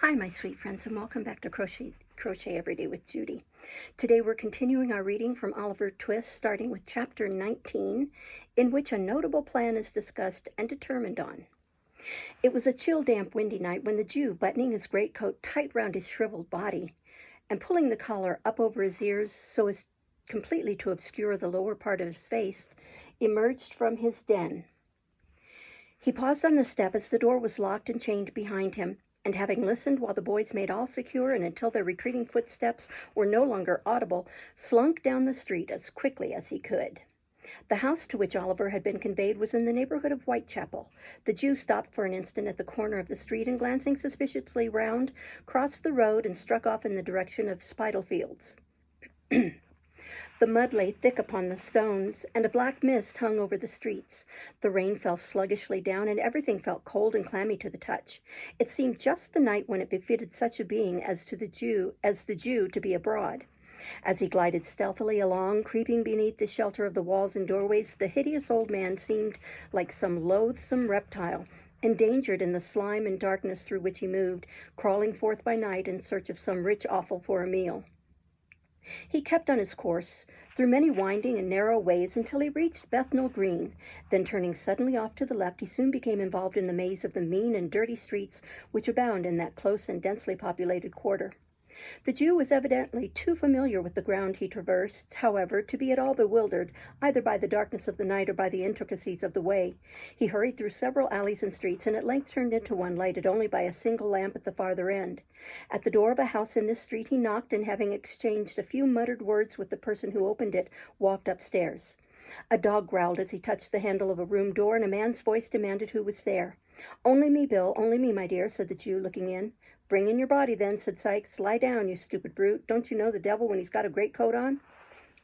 Hi, my sweet friends, and welcome back to Crochet Every Day with Judy. Today we're continuing our reading from Oliver Twist, starting with chapter 19, in which a notable plan is discussed and determined on. It was a chill, damp, windy night when the Jew, buttoning his greatcoat tight round his shriveled body and pulling the collar up over his ears so as completely to obscure the lower part of his face, emerged from his den. He paused on the step as the door was locked and chained behind him, and having listened while the boys made all secure and until their retreating footsteps were no longer audible, slunk down the street as quickly as he could. The house to which Oliver had been conveyed was in the neighborhood of Whitechapel. The Jew stopped for an instant at the corner of the street and, glancing suspiciously round, crossed the road and struck off in the direction of Spitalfields. The mud lay thick upon the stones, and a black mist hung over the streets. The rain fell sluggishly down, and everything felt cold and clammy to the touch. It seemed just the night when it befitted such a being as the Jew to be abroad. As he glided stealthily along, creeping beneath the shelter of the walls and doorways, the hideous old man seemed like some loathsome reptile, endangered in the slime and darkness through which he moved, crawling forth by night in search of some rich offal for a meal. He kept on his course through many winding and narrow ways until he reached Bethnal Green. Then, turning suddenly off to the left, he soon became involved in the maze of the mean and dirty streets which abound in that close and densely populated quarter. The Jew was evidently too familiar with the ground he traversed, however, to be at all bewildered, either by the darkness of the night or by the intricacies of the way. He hurried through several alleys and streets, and at length turned into one lighted only by a single lamp at the farther end. At the door of a house in this street he knocked, and having exchanged a few muttered words with the person who opened it, walked upstairs. A dog growled as he touched the handle of a room door, and a man's voice demanded who was there. "Only me, Bill, only me, my dear," said the Jew, looking in. "Bring in your body, then," said Sikes. "Lie down, you stupid brute. Don't you know the devil when he's got a greatcoat on?"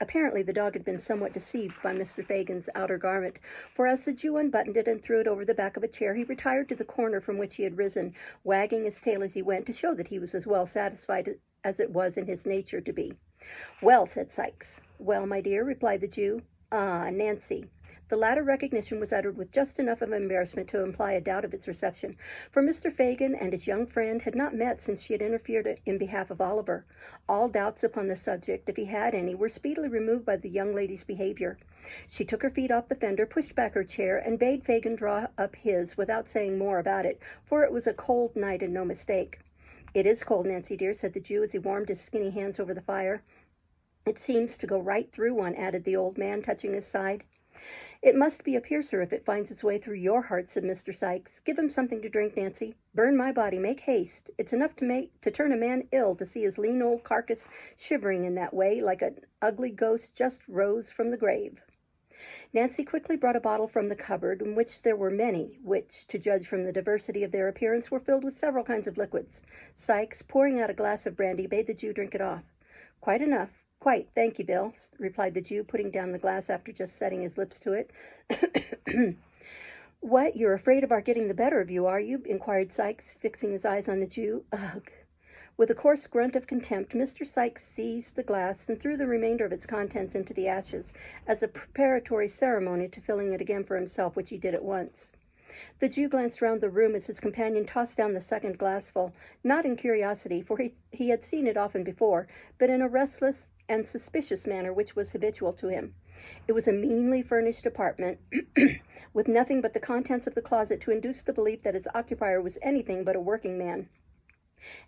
Apparently the dog had been somewhat deceived by Mr. Fagin's outer garment, for as the Jew unbuttoned it and threw it over the back of a chair, he retired to the corner from which he had risen, wagging his tail as he went, to show that he was as well satisfied as it was in his nature to be. "Well," said Sikes. "Well, my dear," replied the Jew. "Ah, Nancy." The latter recognition was uttered with just enough of embarrassment to imply a doubt of its reception, for Mr. Fagin and his young friend had not met since she had interfered in behalf of Oliver. All doubts upon the subject, if he had any, were speedily removed by the young lady's behavior. She took her feet off the fender, pushed back her chair, and bade Fagin draw up his without saying more about it, for it was a cold night and no mistake. "It is cold, Nancy dear," said the Jew as he warmed his skinny hands over the fire. "It seems to go right through one," added the old man, touching his side. "It must be a piercer if it finds its way through your heart," said Mr. Sikes. "Give him something to drink, Nancy. Burn my body. Make haste. It's enough to turn a man ill to see his lean old carcass shivering in that way, like an ugly ghost just rose from the grave." Nancy quickly brought a bottle from the cupboard, in which there were many, which, to judge from the diversity of their appearance, were filled with several kinds of liquids. Sikes, pouring out a glass of brandy, bade the Jew drink it off. "Quite enough. Quite, thank you, Bill," replied the Jew, putting down the glass after just setting his lips to it. "What, you're afraid of our getting the better of you, are you?" inquired Sikes, fixing his eyes on the Jew. "Ugh!" With a coarse grunt of contempt, Mr. Sikes seized the glass and threw the remainder of its contents into the ashes, as a preparatory ceremony to filling it again for himself, which he did at once. The Jew glanced round the room as his companion tossed down the second glassful, not in curiosity, for he had seen it often before, but in a restless and suspicious manner which was habitual to him. It was a meanly furnished apartment, with nothing but the contents of the closet to induce the belief that its occupier was anything but a working man,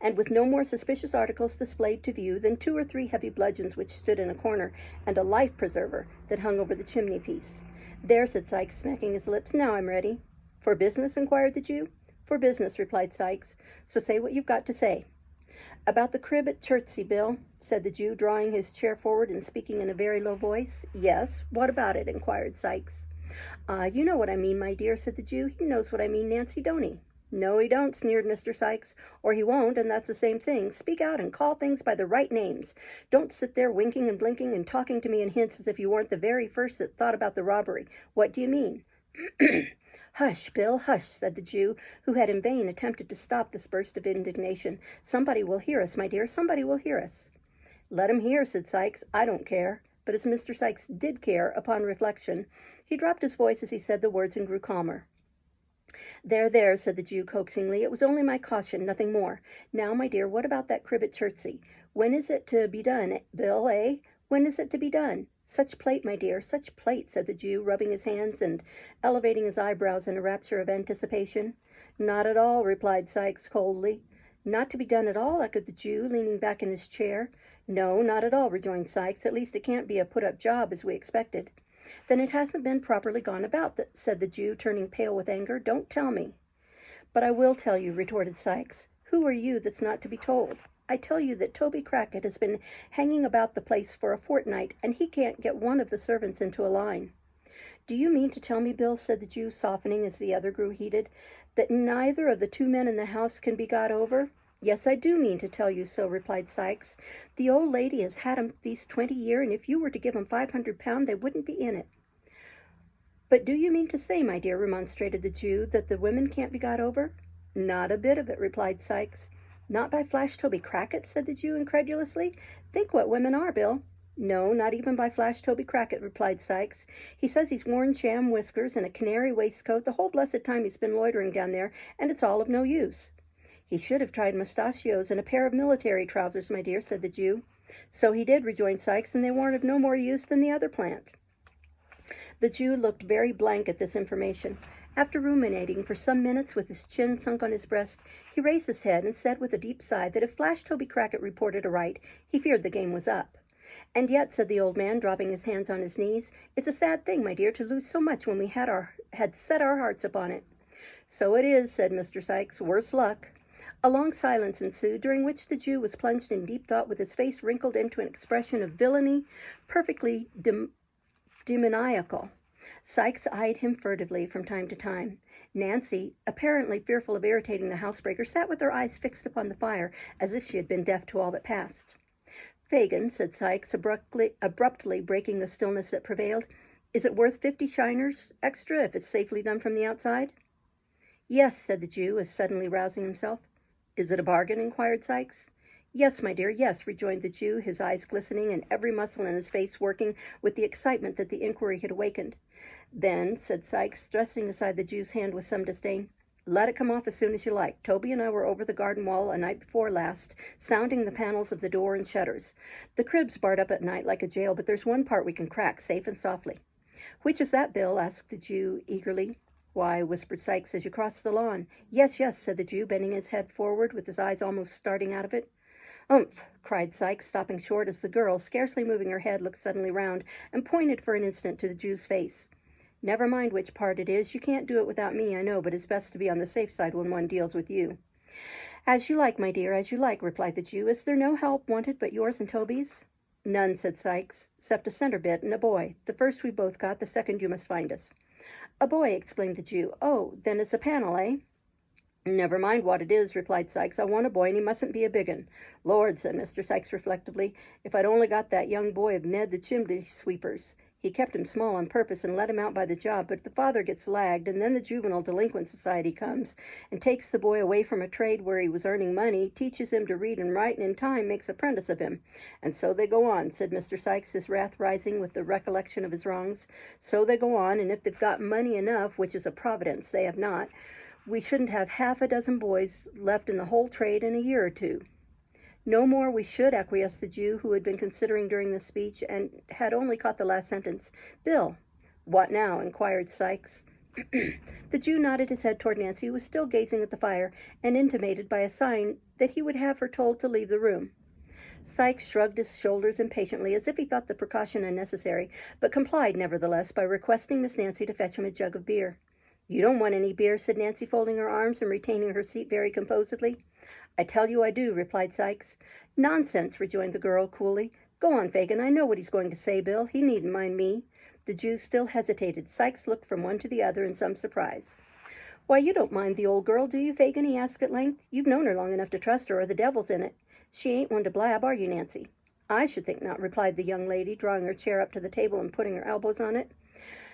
and with no more suspicious articles displayed to view than 2 or 3 heavy bludgeons which stood in a corner, and a life-preserver that hung over the chimney-piece. "There," said Sikes, smacking his lips. "Now I'm ready." "For business?" inquired the Jew. "For business," replied Sikes. "So say what you've got to say." "About the crib at Chertsey, Bill," said the Jew, drawing his chair forward and speaking in a very low voice. "Yes, what about it?" inquired Sikes. "You know what I mean, my dear," said the Jew. "He knows what I mean, Nancy, don't he?" "No, he don't," sneered Mr. Sikes. "Or he won't, and that's the same thing. Speak out and call things by the right names. Don't sit there winking and blinking and talking to me in hints as if you weren't the very first that thought about the robbery. What do you mean?" "Hush, Bill, hush," said the Jew, who had in vain attempted to stop this burst of indignation. "Somebody will hear us, my dear, somebody will hear us." "Let him hear," said Sikes. "I don't care." But as Mr. Sikes did care, upon reflection, he dropped his voice as he said the words and grew calmer. There, said the Jew coaxingly. It was only my caution, nothing more. Now, my dear, what about that crib at Chertsey? When is it to be done, Bill, eh? When is it to be done? Such plate, my dear, such plate, said the Jew, rubbing his hands and elevating his eyebrows in a rapture of anticipation. Not at all, replied Sikes coldly. Not to be done at all, echoed the Jew, leaning back in his chair. No, not at all, rejoined Sikes. At least it can't be a put-up job as we expected. Then it hasn't been properly gone about, said the Jew, turning pale with anger. Don't tell me. But I will tell you, retorted Sikes. Who are you that's not to be told? I tell you that Toby Crackit has been hanging about the place for a fortnight, and he can't get one of the servants into a line. Do you mean to tell me, Bill, said the Jew, softening as the other grew heated, that neither of the two men in the house can be got over? Yes, I do mean to tell you so, replied Sikes. The old lady has had 'em these 20 year, and if you were to give 'em £500, they wouldn't be in it. But do you mean to say, my dear, remonstrated the Jew, that the women can't be got over? Not a bit of it, replied Sikes. Not by Flash Toby Crackit, said the Jew incredulously. Think what women are, Bill. No, not even by Flash Toby Crackit, replied Sikes. He says he's worn sham whiskers and a canary waistcoat the whole blessed time he's been loitering down there, and it's all of no use. He should have tried mustachios and a pair of military trousers, my dear, said the Jew. So he did, rejoined Sikes, and they weren't of no more use than the other plant. The Jew looked very blank at this information. After ruminating for some minutes with his chin sunk on his breast, he raised his head and said with a deep sigh that if Flash Toby Crackit reported aright, he feared the game was up. And yet, said the old man, dropping his hands on his knees, it's a sad thing, my dear, to lose so much when we had set our hearts upon it. So it is, said Mr. Sikes, worse luck. A long silence ensued, during which the Jew was plunged in deep thought with his face wrinkled into an expression of villainy perfectly demoniacal. Sikes eyed him furtively from time to time. Nancy, apparently fearful of irritating the housebreaker, sat with her eyes fixed upon the fire, as if she had been deaf to all that passed. Fagin, said Sikes, abruptly breaking the stillness that prevailed, is it worth 50 shiners extra if it's safely done from the outside? Yes, said the Jew, as suddenly rousing himself. Is it a bargain? Inquired Sikes. Yes, my dear, yes, rejoined the Jew, his eyes glistening and every muscle in his face working with the excitement that the inquiry had awakened. Then, said Sikes, thrusting aside the Jew's hand with some disdain, let it come off as soon as you like. Toby and I were over the garden wall a night before last, sounding the panels of the door and shutters. The crib's barred up at night like a jail, but there's one part we can crack, safe and softly. Which is that, Bill? Asked the Jew eagerly. Why, whispered Sikes, as you cross the lawn. Yes, yes, said the Jew, bending his head forward with his eyes almost starting out of it. Umph, cried Sikes, stopping short as the girl, scarcely moving her head, looked suddenly round and pointed for an instant to the Jew's face. Never mind which part it is. You can't do it without me, I know, but it's best to be on the safe side when one deals with you. As you like, my dear, as you like, replied the Jew. Is there no help wanted but yours and Toby's? None, said Sikes, except a centre bit and a boy. The first we both got, the second you must find us. A boy, exclaimed the Jew. Oh, then it's a panel, eh? Never mind what it is, replied Sikes. I want a boy, and he mustn't be a big un. Lord, said Mr. Sikes reflectively, if I'd only got that young boy of Ned the chimney sweeper's. He kept him small on purpose and let him out by the job, but the father gets lagged, and then the Juvenile Delinquent Society comes and takes the boy away from a trade where he was earning money, teaches him to read and write, and in time makes apprentice of him. And so they go on, said Mr. Sikes, his wrath rising with the recollection of his wrongs. So they go on, and if they've got money enough, which is a providence they have not, we shouldn't have half a dozen boys left in the whole trade in a year or two. No more we should, acquiesced the Jew, who had been considering during the speech and had only caught the last sentence. Bill. What now? Inquired Sikes. The Jew nodded his head toward Nancy, who was still gazing at the fire, and intimated by a sign that he would have her told to leave the room. Sikes shrugged his shoulders impatiently, as if he thought the precaution unnecessary, but complied nevertheless by requesting Miss Nancy to fetch him a jug of beer. You don't want any beer, said Nancy, folding her arms and retaining her seat very composedly. I tell you I do, replied Sikes. Nonsense, rejoined the girl coolly. Go on, Fagin. I know what he's going to say, Bill. He needn't mind me. The Jew still hesitated. Sikes looked from one to the other in some surprise. Why, you don't mind the old girl, do you, Fagin? He asked at length. You've known her long enough to trust her, or the devil's in it. She ain't one to blab, are you, Nancy? I should think not, replied the young lady, drawing her chair up to the table and putting her elbows on it.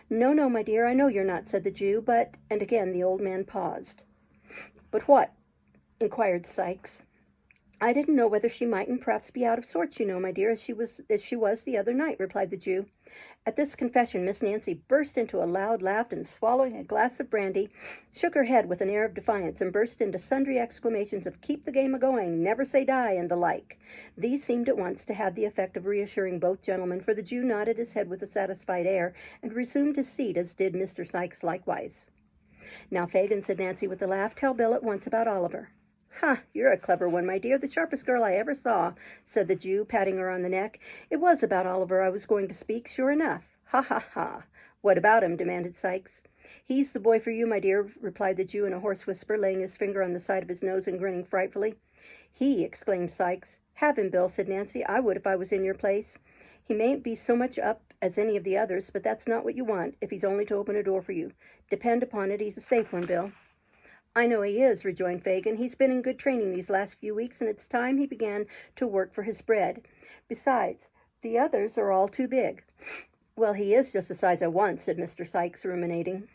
No, no, my dear, I know you're not, said the Jew, but, and again the old man paused. But what? Inquired Sikes. I didn't know whether she mightn't perhaps be out of sorts, you know, my dear, as she was the other night, replied the Jew. At this confession, Miss Nancy burst into a loud laugh, and swallowing a glass of brandy, shook her head with an air of defiance, and burst into sundry exclamations of "Keep the game a-going," "Never say die," and the like. These seemed at once to have the effect of reassuring both gentlemen, for the Jew nodded his head with a satisfied air, and resumed his seat, as did Mr. Sikes likewise. "Now, Fagin," said Nancy with a laugh, "tell Bill at once about Oliver." "Ha! You're a clever one, my dear, the sharpest girl I ever saw," said the Jew, patting her on the neck. "It was about Oliver I was going to speak, sure enough. Ha, ha, ha!" "What about him?" demanded Sikes. "He's the boy for you, my dear," replied the Jew in a hoarse whisper, laying his finger on the side of his nose and grinning frightfully. "He!" exclaimed Sikes. "Have him, Bill," said Nancy. "I would if I was in your place. He mayn't be so much up as any of the others, but that's not what you want, if he's only to open a door for you. Depend upon it, he's a safe one, Bill." "I know he is," rejoined Fagin. "He's been in good training these last few weeks, and it's time he began to work for his bread. Besides, the others are all too big." "Well, he is just the size I want," said Mr. Sikes, ruminating.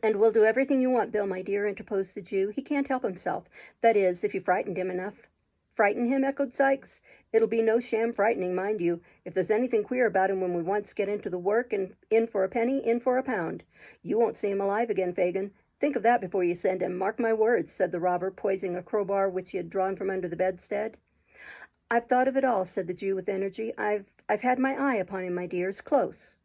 "And we'll do everything you want, Bill, my dear," interposed the Jew. "He can't help himself. That is, if you frightened him enough." "Frighten him?" echoed Sikes. "It'll be no sham frightening, mind you. If there's anything queer about him when we once get into the work, and in for a penny, in for a pound. You won't see him alive again, Fagin. Think of that before you send him. Mark my words," said the robber, poising a crowbar which he had drawn from under the bedstead. "I've thought of it all," said the Jew with energy. I've had my eye upon him, my dears, close.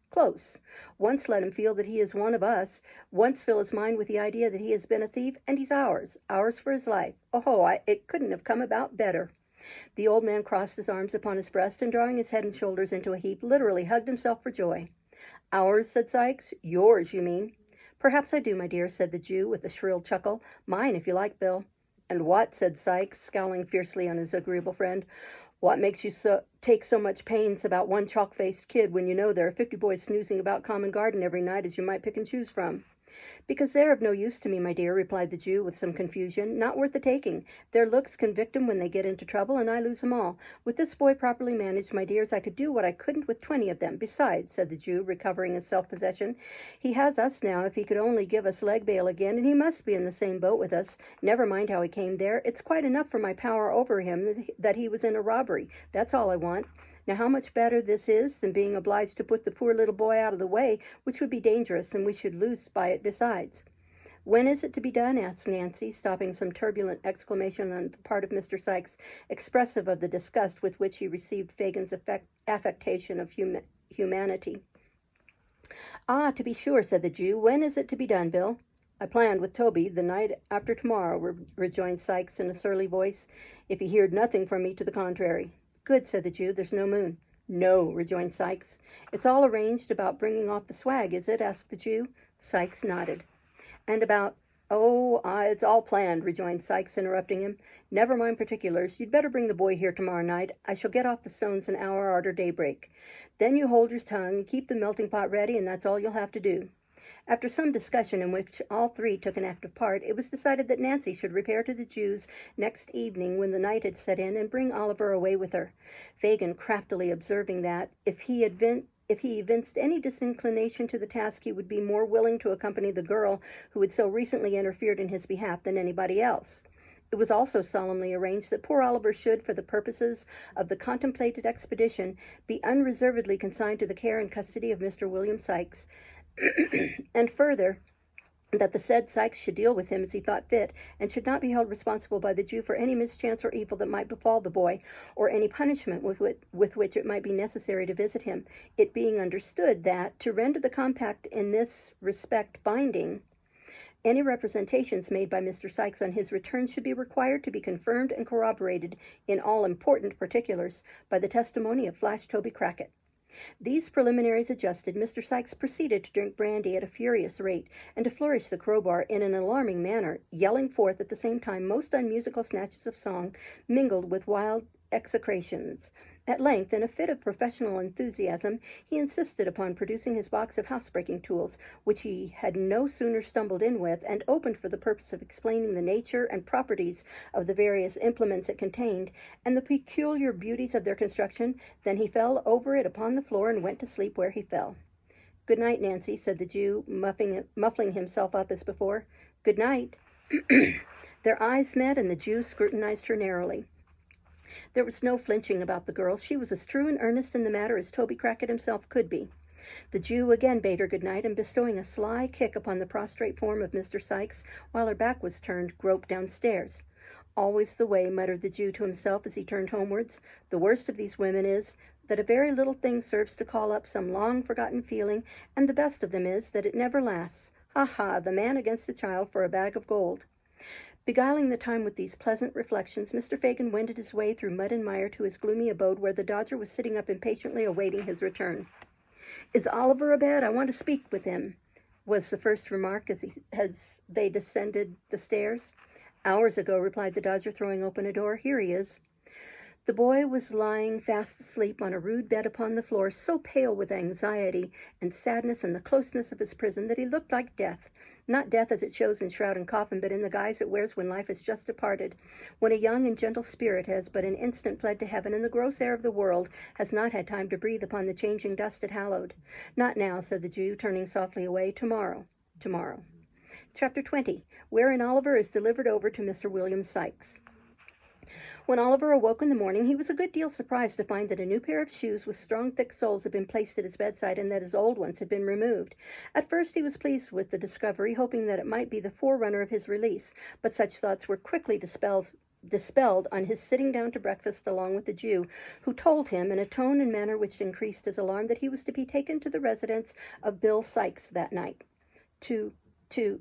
Once let him feel that he is one of us. Once fill his mind with the idea that he has been a thief, and he's ours for his life. It couldn't have come about better." The old man crossed his arms upon his breast, and drawing his head and shoulders into a heap, literally hugged himself for joy. "Ours," said Sikes. "Yours, you mean." "Perhaps I do, my dear," said the Jew with a shrill chuckle. "Mine, if you like, Bill." "And what," said Sikes, scowling fiercely on his agreeable friend, "what makes you take so much pains about one chalk-faced kid when you know there are 50 boys snoozing about Common Garden every night as you might pick and choose from?" "Because they're of no use to me, my dear," replied the Jew with some confusion. "Not worth the taking. Their looks convict 'em when they get into trouble, and I lose 'em all. With this boy properly managed, my dears, I could do what I couldn't with 20 of them. Besides," said the Jew, recovering his self-possession, "he has us now. If he could only give us leg bail again, and he must be in the same boat with us. Never mind how he came there. It's quite enough for my power over him that he was in a robbery. That's all I want. Now, how much better this is than being obliged to put the poor little boy out of the way, which would be dangerous, and we should lose by it besides." "When is it to be done?" asked Nancy, stopping some turbulent exclamation on the part of Mr. Sikes, expressive of the disgust with which he received Fagin's affectation of humanity. "Ah, to be sure," said the Jew. "When is it to be done, Bill?" "I planned with Toby the night after tomorrow," rejoined Sikes in a surly voice, "if he heard nothing from me to the contrary." "Good," said the Jew. "There's no moon." "No," rejoined Sikes. "It's all arranged about bringing off the swag, is it?" asked the Jew. Sikes nodded. "And about—" It's all planned," rejoined Sikes, interrupting him. "Never mind particulars. You'd better bring the boy here tomorrow night. I shall get off the stones an hour arter daybreak. Then you hold your tongue, keep the melting pot ready, and that's all you'll have to do." After some discussion, in which all three took an active part, it was decided that Nancy should repair to the Jew's next evening when the night had set in, and bring Oliver away with her, Fagin craftily observing that, if he evinced any disinclination to the task, he would be more willing to accompany the girl who had so recently interfered in his behalf than anybody else. It was also solemnly arranged that poor Oliver should, for the purposes of the contemplated expedition, be unreservedly consigned to the care and custody of Mr. William Sikes, and further, that the said Sikes should deal with him as he thought fit, and should not be held responsible by the Jew for any mischance or evil that might befall the boy, or any punishment with which it might be necessary to visit him, it being understood that, to render the compact in this respect binding, any representations made by Mr. Sikes on his return should be required to be confirmed and corroborated in all important particulars by the testimony of Flash Toby Crackit. These preliminaries adjusted, Mr. Sikes proceeded to drink brandy at a furious rate, and to flourish the crowbar in an alarming manner, yelling forth at the same time most unmusical snatches of song, mingled with wild execrations. At length, in a fit of professional enthusiasm, he insisted upon producing his box of housebreaking tools, which he had no sooner stumbled in with, and opened for the purpose of explaining the nature and properties of the various implements it contained, and the peculiar beauties of their construction, than he fell over it upon the floor and went to sleep where he fell. "Good night, Nancy," said the Jew, muffling himself up as before. "Good night." Their eyes met, and the Jew scrutinized her narrowly. There was no flinching about the girl. She was as true and earnest in the matter as Toby Crackit himself could be. The Jew again bade her good night, and bestowing a sly kick upon the prostrate form of Mr. Sikes, while her back was turned, groped downstairs. Always the way, muttered the Jew to himself as he turned homewards. The worst of these women is that a very little thing serves to call up some long-forgotten feeling, and the best of them is that it never lasts. Ha ha, the man against the child for a bag of gold. Beguiling the time with these pleasant reflections, Mr. Fagin wended his way through mud and mire to his gloomy abode, where the Dodger was sitting up impatiently awaiting his return. "Is Oliver abed? I want to speak with him," was the first remark as they descended the stairs. "Hours ago," replied the Dodger, throwing open a door. "Here he is." The boy was lying fast asleep on a rude bed upon the floor, so pale with anxiety and sadness and the closeness of his prison that he looked like death. Not death as it shows in shroud and coffin, but in the guise it wears when life has just departed, when a young and gentle spirit has but an instant fled to heaven, and the gross air of the world has not had time to breathe upon the changing dust it hallowed. "Not now," said the Jew, turning softly away. "Tomorrow. Tomorrow." Chapter 20. Wherein Oliver is delivered over to Mr. William Sikes. When Oliver awoke in the morning, he was a good deal surprised to find that a new pair of shoes with strong, thick soles had been placed at his bedside, and that his old ones had been removed. At first he was pleased with the discovery, hoping that it might be the forerunner of his release, but such thoughts were quickly dispelled on his sitting down to breakfast along with the Jew, who told him, in a tone and manner which increased his alarm, that he was to be taken to the residence of Bill Sikes that night. To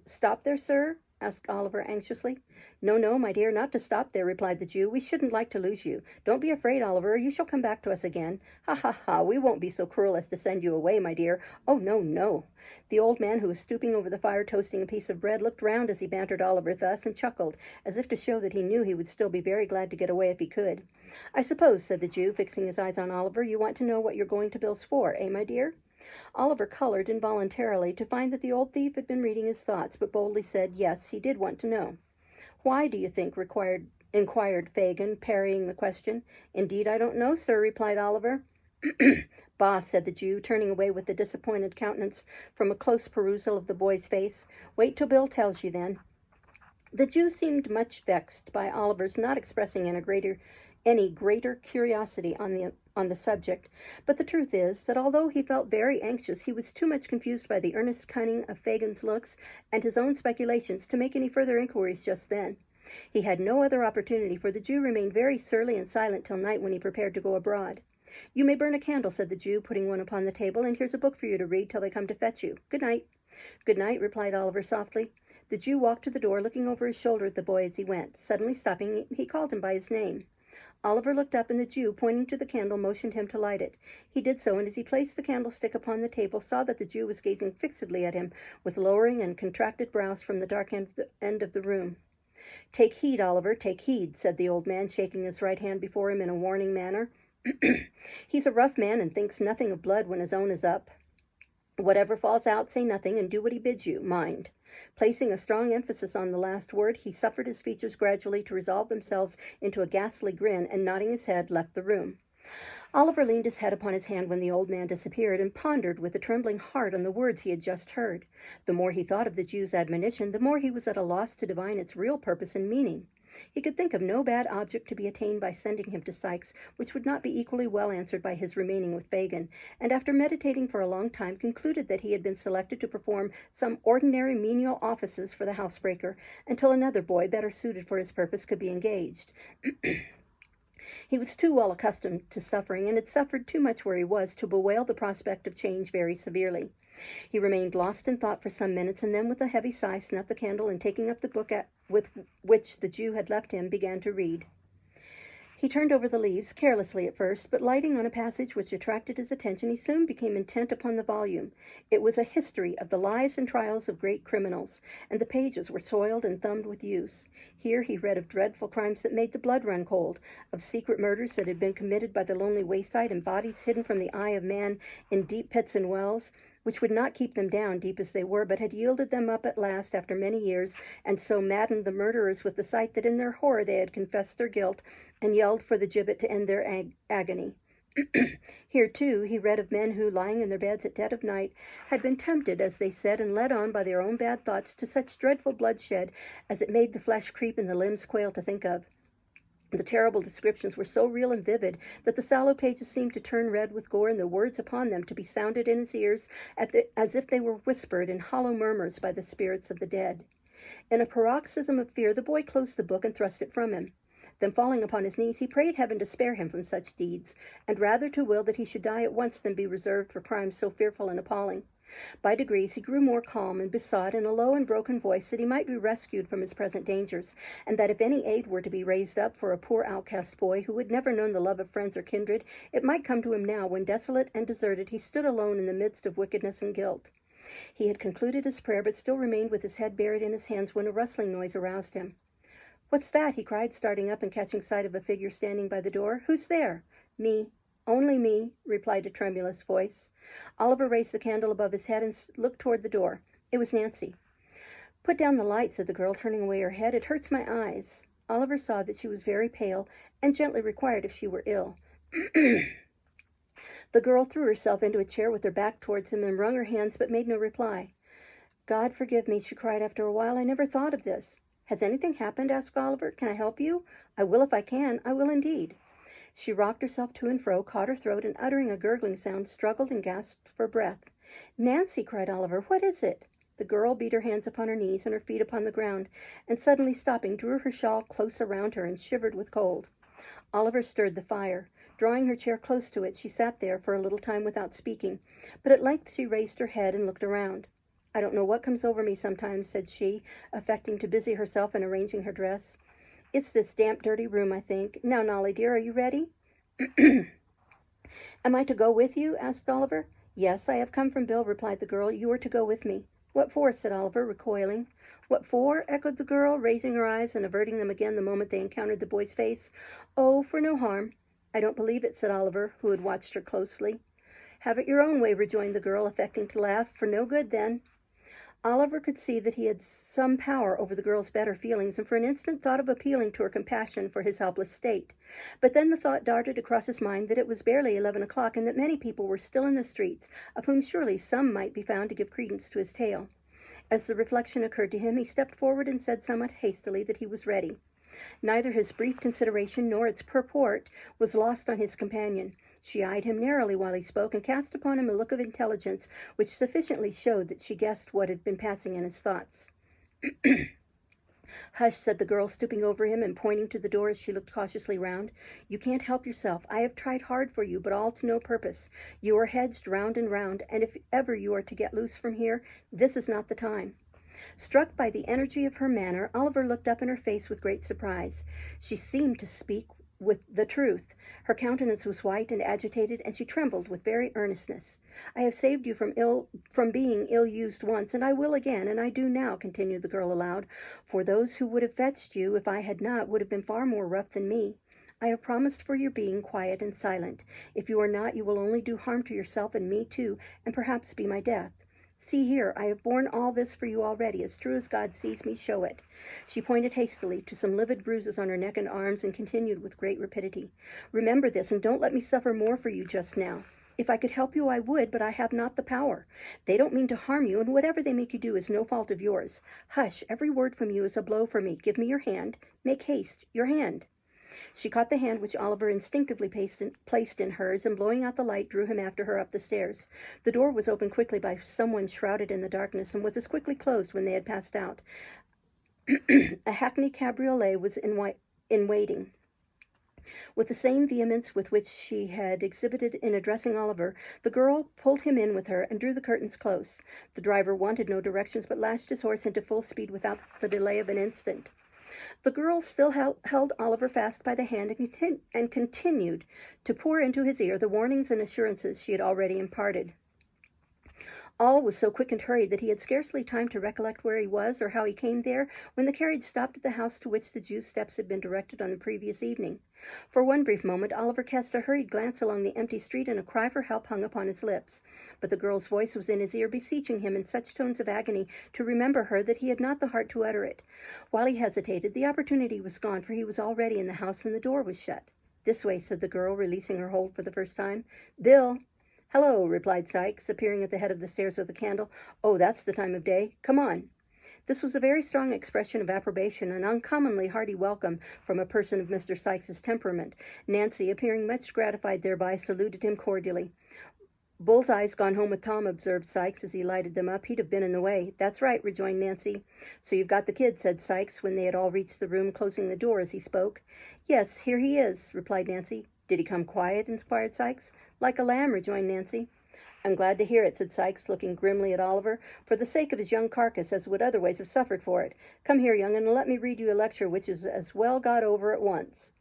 stop there, sir?" asked Oliver anxiously. No, my dear, not to stop there," replied the Jew. "We shouldn't like to lose you. Don't be afraid, Oliver. You shall come back to us again. Ha, ha, ha. We won't be so cruel as to send you away, my dear. Oh, no, no." The old man, who was stooping over the fire toasting a piece of bread, looked round as he bantered Oliver thus, and chuckled, as if to show that he knew he would still be very glad to get away if he could. "I suppose," said the Jew, fixing his eyes on Oliver, "you want to know what you're going to Bill's for, my dear?" Oliver colored involuntarily to find that the old thief had been reading his thoughts, but boldly said yes, he did want to know. "Why, do you think?" inquired Fagin, parrying the question. "Indeed, I don't know, sir," replied Oliver. "Bah," said the Jew, turning away with a disappointed countenance from a close perusal of the boy's face. "Wait till Bill tells you, then." The Jew seemed much vexed by Oliver's not expressing any greater curiosity on the subject, but the truth is that although he felt very anxious, he was too much confused by the earnest cunning of Fagin's looks and his own speculations to make any further inquiries just then. He had no other opportunity, for the Jew remained very surly and silent till night, when he prepared to go abroad. "You may burn a candle," said the Jew, putting one upon the table, "and here's a book for you to read till they come to fetch you. Good night." "Good night," replied Oliver softly. The Jew walked to the door, looking over his shoulder at the boy as he went. Suddenly stopping, he called him by his name. Oliver looked up, and the Jew, pointing to the candle, motioned him to light it. He did so, and as he placed the candlestick upon the table, saw that the Jew was gazing fixedly at him with lowering and contracted brows from the dark end of the room. "Take heed, Oliver, take heed," said the old man, shaking his right hand before him in a warning manner. "He's a rough man, and thinks nothing of blood when his own is up. Whatever falls out, say nothing, and do what he bids you, mind." Placing a strong emphasis on the last word, he suffered his features gradually to resolve themselves into a ghastly grin, and nodding his head, left the room. Oliver leaned his head upon his hand when the old man disappeared, and pondered with a trembling heart on the words he had just heard. The more he thought of the Jew's admonition, the more he was at a loss to divine its real purpose and meaning. He could think of no bad object to be attained by sending him to Sikes, which would not be equally well answered by his remaining with Fagin, and after meditating for a long time, concluded that he had been selected to perform some ordinary menial offices for the housebreaker, until another boy, better suited for his purpose, could be engaged. He was too well accustomed to suffering, and had suffered too much where he was, to bewail the prospect of change very severely. He remained lost in thought for some minutes, and then with a heavy sigh snuffed the candle, and taking up the book with which the Jew had left him, began to read. He turned over the leaves, carelessly at first, but lighting on a passage which attracted his attention, he soon became intent upon the volume. It was a history of the lives and trials of great criminals, and the pages were soiled and thumbed with use. Here he read of dreadful crimes that made the blood run cold, of secret murders that had been committed by the lonely wayside, and bodies hidden from the eye of man in deep pits and wells, which would not keep them down, deep as they were, but had yielded them up at last after many years, and so maddened the murderers with the sight that in their horror they had confessed their guilt and yelled for the gibbet to end their agony. Here, too, he read of men who, lying in their beds at dead of night, had been tempted, as they said, and led on by their own bad thoughts to such dreadful bloodshed as it made the flesh creep and the limbs quail to think of. The terrible descriptions were so real and vivid that the sallow pages seemed to turn red with gore, and the words upon them to be sounded in his ears as if they were whispered in hollow murmurs by the spirits of the dead. In a paroxysm of fear, the boy closed the book and thrust it from him. Then, falling upon his knees, he prayed heaven to spare him from such deeds, and rather to will that he should die at once than be reserved for crimes so fearful and appalling. By degrees he grew more calm, and besought in a low and broken voice that he might be rescued from his present dangers, and that if any aid were to be raised up for a poor outcast boy who had never known the love of friends or kindred, it might come to him now when, desolate and deserted, he stood alone in the midst of wickedness and guilt. He had concluded his prayer, but still remained with his head buried in his hands when a rustling noise aroused him. "What's that?" he cried, starting up and catching sight of a figure standing by the door. "Who's there?" "Me. Only me," replied a tremulous voice. Oliver raised the candle above his head and looked toward the door. It was Nancy. "Put down the light," said the girl, turning away her head. "It hurts my eyes." Oliver saw that she was very pale, and gently required if she were ill. The girl threw herself into a chair with her back towards him and wrung her hands, but made no reply. "God forgive me," she cried after a while. "I never thought of this." "Has anything happened?" asked Oliver. "Can I help you?" "I will if I can. I will indeed." She rocked herself to and fro, caught her throat, and uttering a gurgling sound, struggled and gasped for breath. "Nancy," cried Oliver, "what is it?" The girl beat her hands upon her knees and her feet upon the ground, and suddenly stopping, drew her shawl close around her and shivered with cold. Oliver stirred the fire. Drawing her chair close to it, she sat there for a little time without speaking, but at length she raised her head and looked around. "I don't know what comes over me sometimes," said she, affecting to busy herself in arranging her dress. "It's this damp, dirty room, I think. Now, Nolly, dear, are you ready?" "Am I to go with you?" asked Oliver. "Yes, I have come from Bill," replied the girl. "You are to go with me." "What for?" said Oliver, recoiling. "What for?" echoed the girl, raising her eyes and averting them again the moment they encountered the boy's face. "Oh, for no harm." "I don't believe it," said Oliver, who had watched her closely. "Have it your own way," rejoined the girl, affecting to laugh. "For no good, then." Oliver could see that he had some power over the girl's better feelings, and for an instant thought of appealing to her compassion for his helpless state. But then the thought darted across his mind that it was barely 11 o'clock, and that many people were still in the streets, of whom surely some might be found to give credence to his tale. As the reflection occurred to him, he stepped forward and said somewhat hastily that he was ready. Neither his brief consideration nor its purport was lost on his companion. She eyed him narrowly while he spoke, and cast upon him a look of intelligence which sufficiently showed that she guessed what had been passing in his thoughts. "Hush," said the girl, stooping over him and pointing to the door as she looked cautiously round. "You can't help yourself. I have tried hard for you, but all to no purpose. You are hedged round and round, and if ever you are to get loose from here, this is not the time." Struck by the energy of her manner, Oliver looked up in her face with great surprise. She seemed to speak with the truth. Her countenance was white and agitated, and she trembled with very earnestness. "I have saved you from being ill-used once, and I will again, and I do now," continued the girl aloud, "for those who would have fetched you, if I had not, would have been far more rough than me. I have promised for your being quiet and silent. If you are not, you will only do harm to yourself and me too, and perhaps be my death. See here, I have borne all this for you already, as true as God sees me show it." She pointed hastily to some livid bruises on her neck and arms, and continued with great rapidity. "Remember this, and don't let me suffer more for you just now. If I could help you, I would, but I have not the power. They don't mean to harm you, and whatever they make you do is no fault of yours. Hush, every word from you is a blow for me. Give me your hand. Make haste, your hand." She caught the hand which Oliver instinctively placed in hers, and blowing out the light, drew him after her up the stairs. The door was opened quickly by someone shrouded in the darkness, and was as quickly closed when they had passed out. A hackney cabriolet was in waiting. With the same vehemence with which she had exhibited in addressing Oliver, the girl pulled him in with her and drew the curtains close. The driver wanted no directions, but lashed his horse into full speed without the delay of an instant. The girl still held Oliver fast by the hand and continued to pour into his ear the warnings and assurances she had already imparted. All was so quick and hurried that he had scarcely time to recollect where he was or how he came there when the carriage stopped at the house to which the Jew's steps had been directed on the previous evening. For one brief moment Oliver cast a hurried glance along the empty street, and a cry for help hung upon his lips. But the girl's voice was in his ear, beseeching him in such tones of agony to remember her that he had not the heart to utter it. While he hesitated, the opportunity was gone, for he was already in the house and the door was shut. "This way," said the girl, releasing her hold for the first time. "Bill." "Hello," replied Sikes, appearing at the head of the stairs with a candle. "Oh, that's the time of day. Come on." This was a very strong expression of approbation, an uncommonly hearty welcome from a person of Mr. Sikes's temperament. Nancy, appearing much gratified thereby, saluted him cordially. "Bullseye's gone home with Tom," observed Sikes as he lighted them up. "He'd have been in the way." "That's right," rejoined Nancy. "So you've got the kid," said Sikes, when they had all reached the room, closing the door as he spoke. "Yes, here he is," replied Nancy. "Did he come quiet?" inquired Sikes. "Like a lamb," rejoined Nancy. "I'm glad to hear it," said Sikes, looking grimly at Oliver, "for the sake of his young carcass, as would otherwise have suffered for it. Come here, young, and let me read you a lecture which is as well got over at once."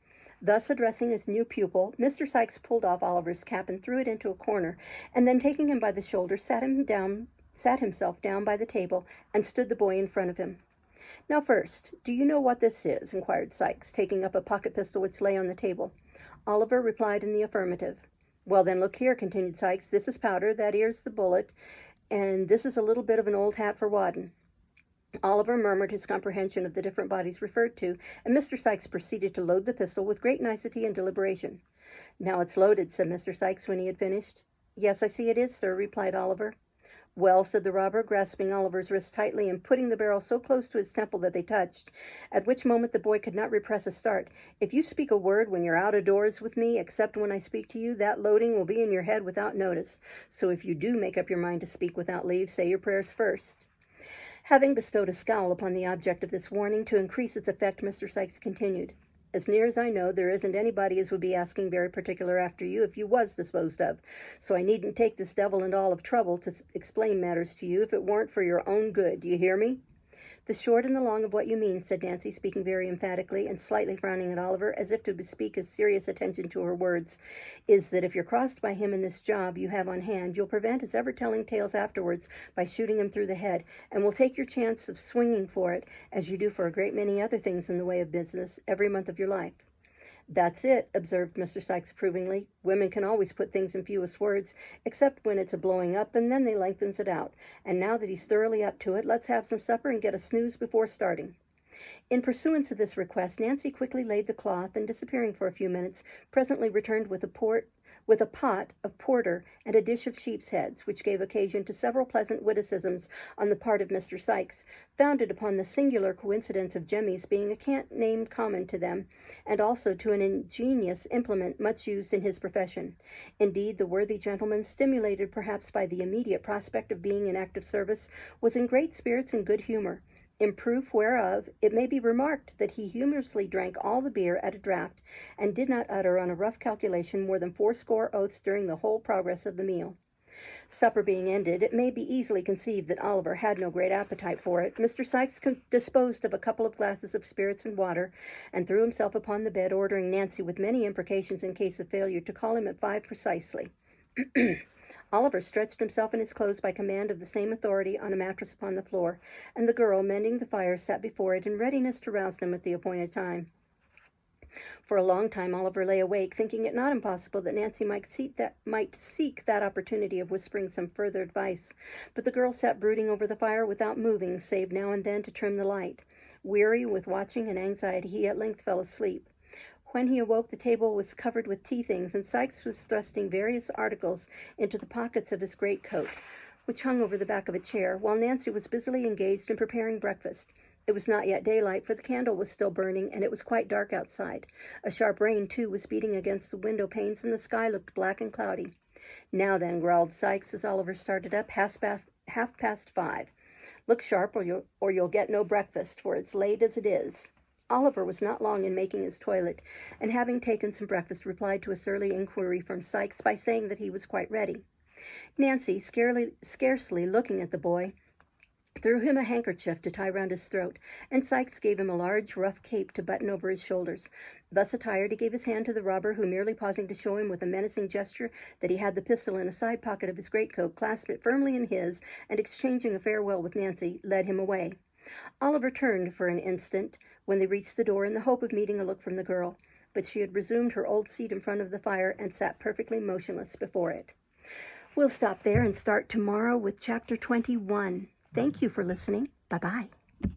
Thus addressing his new pupil, Mr. Sikes pulled off Oliver's cap and threw it into a corner, and then taking him by the shoulder, sat himself down by the table, and stood the boy in front of him. "Now first, do you know what this is?" inquired Sikes, taking up a pocket pistol which lay on the table. Oliver replied in the affirmative. "Well then, look here," continued Sikes, "this is powder, that ere's the bullet, and this is a little bit of an old hat for waddin'." Oliver murmured his comprehension of the different bodies referred to, and Mr. Sikes proceeded to load the pistol with great nicety and deliberation. "Now it's loaded," said Mr. Sikes when he had finished. "Yes, I see it is, sir," replied Oliver. "Well," said the robber, grasping Oliver's wrist tightly and putting the barrel so close to his temple that they touched, at which moment the boy could not repress a start, "if you speak a word when you're out of doors with me, except when I speak to you, that loading will be in your head without notice. So if you do make up your mind to speak without leave, say your prayers first." Having bestowed a scowl upon the object of this warning to increase its effect, Mr. Sikes continued. "As near as I know, there isn't anybody as would be asking very particular after you if you was disposed of, so I needn't take this devil and all of trouble to explain matters to you if it weren't for your own good. Do you hear me?" "The short and the long of what you mean," said Nancy, speaking very emphatically and slightly frowning at Oliver, as if to bespeak his serious attention to her words, "is that if you're crossed by him in this job you have on hand, you'll prevent his ever telling tales afterwards by shooting him through the head, and will take your chance of swinging for it, as you do for a great many other things in the way of business, every month of your life." "That's it," observed Mr. Sikes approvingly. "Women can always put things in fewest words, except when it's a blowing up, and then they lengthens it out. And now that he's thoroughly up to it, let's have some supper and get a snooze before starting." In pursuance of this request, Nancy quickly laid the cloth, and disappearing for a few minutes, presently returned with a pot of porter and a dish of sheep's heads, which gave occasion to several pleasant witticisms on the part of Mr. Sikes, founded upon the singular coincidence of Jemmy's being a cant name common to them, and also to an ingenious implement much used in his profession. Indeed, the worthy gentleman, stimulated perhaps by the immediate prospect of being in active service, was in great spirits and good humour. In proof whereof, it may be remarked that he humorously drank all the beer at a draught, and did not utter on a rough calculation more than 80 oaths during the whole progress of the meal. Supper being ended, it may be easily conceived that Oliver had no great appetite for it. Mr. Sikes disposed of a couple of glasses of spirits and water, and threw himself upon the bed, ordering Nancy, with many imprecations in case of failure, to call him at 5 precisely. Oliver stretched himself in his clothes by command of the same authority on a mattress upon the floor, and the girl, mending the fire, sat before it in readiness to rouse them at the appointed time. For a long time Oliver lay awake, thinking it not impossible that Nancy might seek that opportunity of whispering some further advice, but the girl sat brooding over the fire without moving, save now and then to trim the light. Weary with watching and anxiety, he at length fell asleep. When he awoke, the table was covered with tea things, and Sikes was thrusting various articles into the pockets of his greatcoat, which hung over the back of a chair, while Nancy was busily engaged in preparing breakfast. It was not yet daylight, for the candle was still burning, and it was quite dark outside. A sharp rain, too, was beating against the window panes, and the sky looked black and cloudy. "Now then," growled Sikes as Oliver started up, half past 5. "Look sharp, or you'll get no breakfast, for it's late as it is." Oliver was not long in making his toilet, and having taken some breakfast, replied to a surly inquiry from Sikes by saying that he was quite ready. Nancy, scarcely looking at the boy, threw him a handkerchief to tie round his throat, and Sikes gave him a large rough cape to button over his shoulders. Thus attired, he gave his hand to the robber, who, merely pausing to show him with a menacing gesture that he had the pistol in a side pocket of his greatcoat, clasped it firmly in his, and exchanging a farewell with Nancy, led him away. Oliver turned for an instant when they reached the door, in the hope of meeting a look from the girl, but she had resumed her old seat in front of the fire and sat perfectly motionless before it. We'll stop there and start tomorrow with Chapter 21. Thank you for listening. Bye-bye.